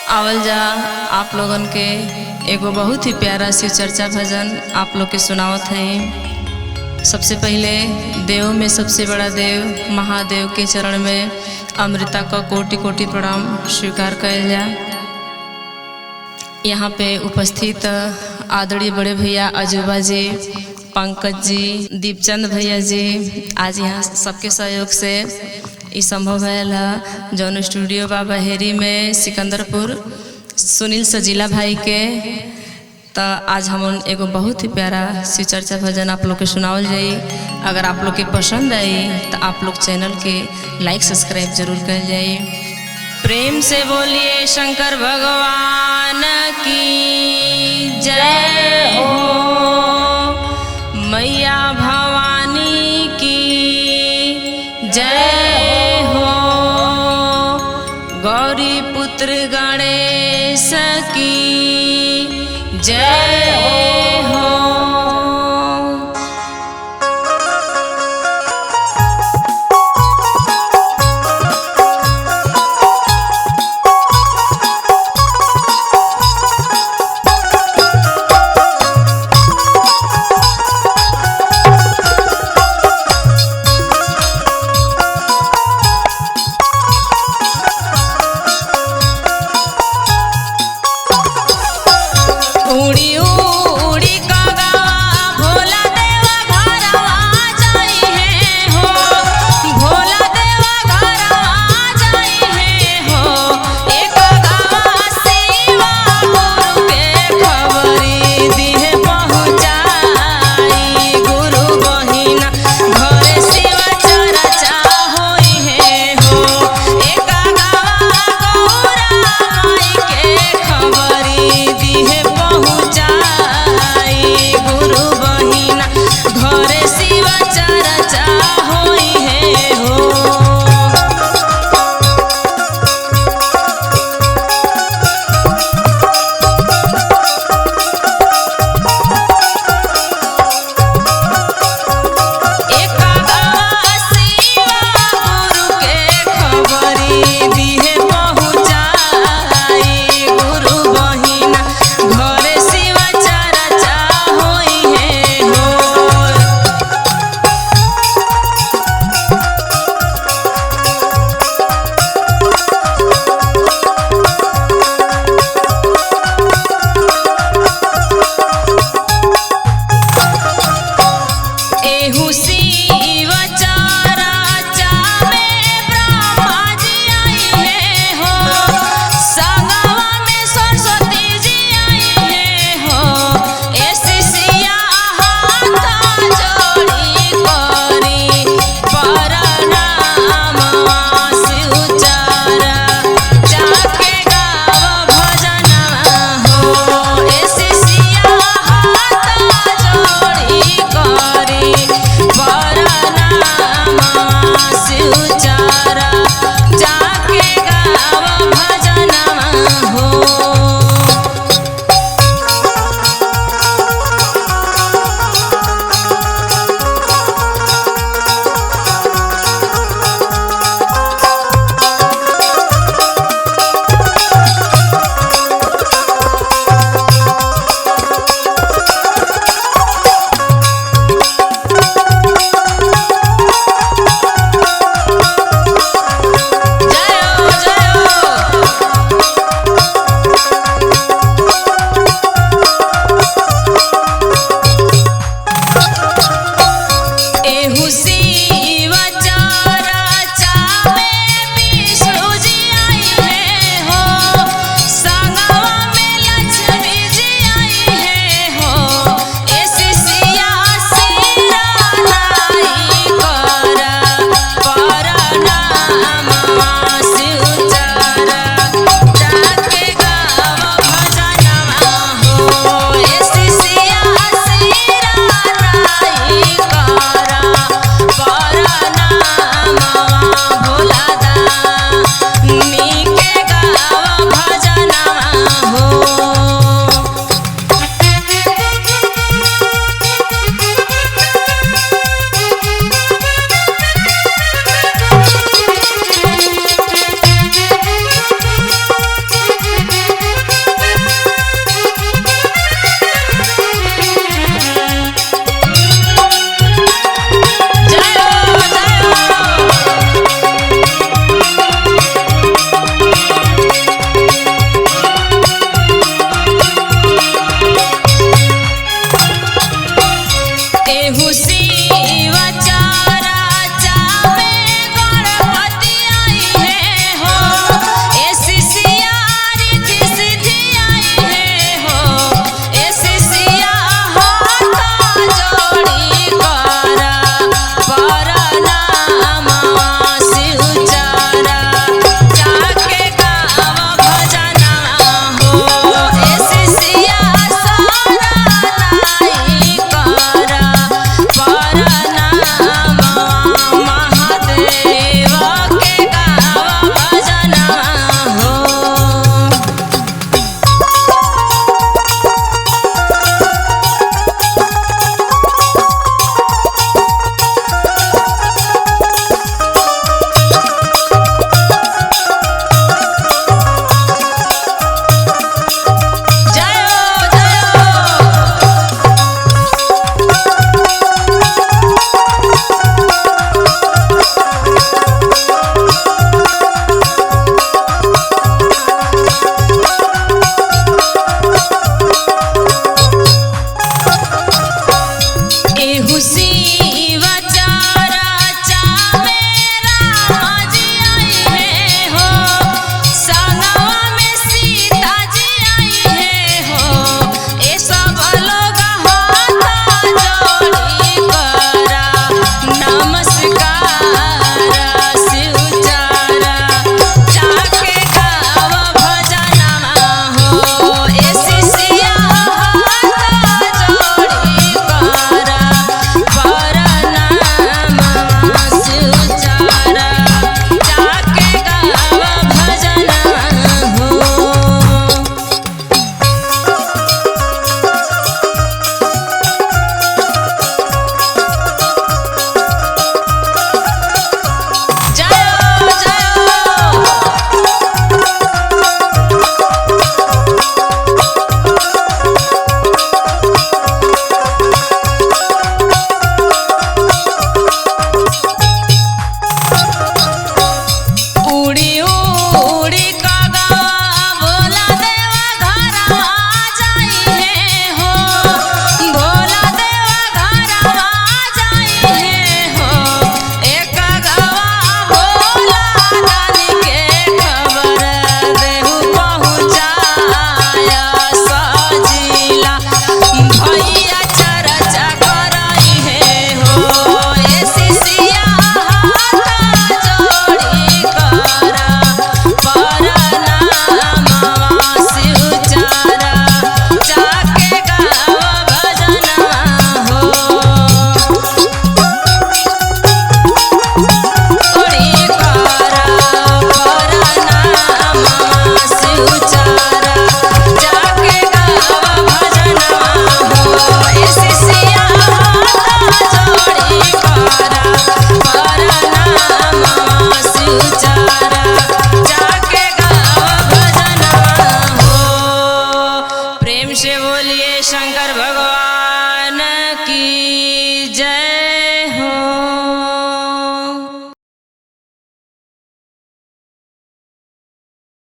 आवल जा आप लोगन के एगो बहुत ही प्यारा शिव चर्चा भजन आप लोग के सुनावत हैं। सबसे पहले देव में सबसे बड़ा देव महादेव के चरण में अमृता का कोटि कोटि प्रणाम स्वीकार कइल जा। यहाँ पे उपस्थित आदरणीय बड़े भैया अजूबा जी, पंकज जी, दीपचंद भैया जी, आज यहाँ सबके सहयोग से ये संभव है। जौन स्टूडियो बा बहेरी में सिकंदरपुर सुनील सजीला भाई के, तो आज हम एगो बहुत ही प्यारा शिव चर्चा भजन आप लोग के सुनावल जाई। अगर आप लोग के पसंद आई तो आप लोग चैनल के लाइक सब्सक्राइब जरूर कर जाइए। प्रेम से बोलिए शंकर भगवान की जय हो, मैया भवानी की जय हो, गौरी पुत्र गणेश की जय हो।